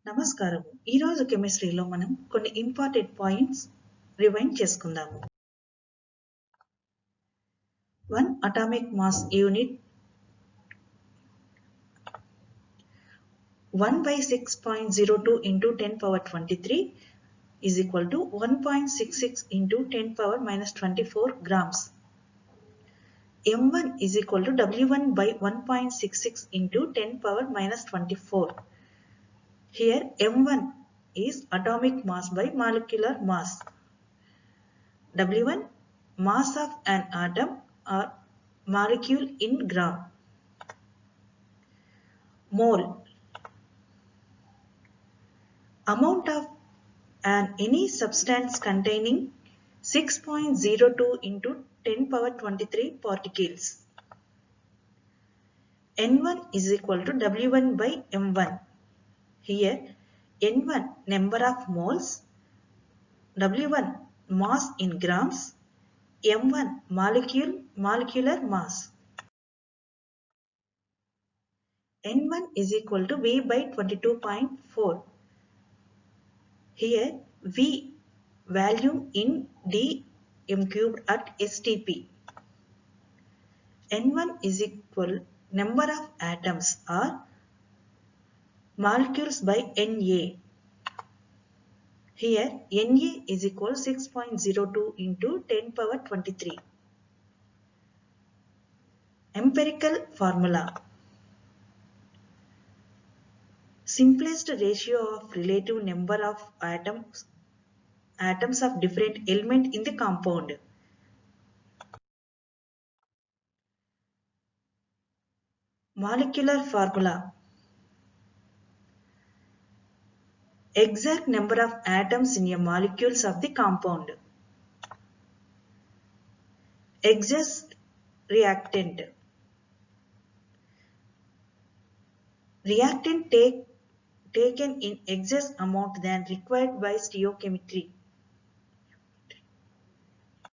నమస్కారము. ఈరోజు కెమిస్ట్రీలో మనం కొన్ని ఇంపార్టెంట్ పాయింట్స్ రివైండ్ చేసుకుందాము. 1 atomic mass unit 1/6.02 into 10 power 23 is equal to 1.66 into 10 power minus 24 grams. M1 is equal to W1 by 1.66 into 10 power minus 24. Here M1 is atomic mass by molecular mass. W1 mass of an atom or molecule in gram. Mole amount of any substance containing 6.02 into 10 power 23 particles. N1 is equal to W1 by M1. Here N1 number of moles, W1 mass in grams, M1 molecular mass. N1 is equal to V by 22.4. Here V volume in dm cubed at STP. N1 is equal number of atoms or molecules by Na. Here Na is equal 6.02 into 10 power 23. Empirical formula. Simplest ratio of relative number of atoms of different element in the compound. Molecular formula. Exact number of atoms in a molecules of the compound. Excess reactant. Reactant taken in excess amount than required by stoichiometry.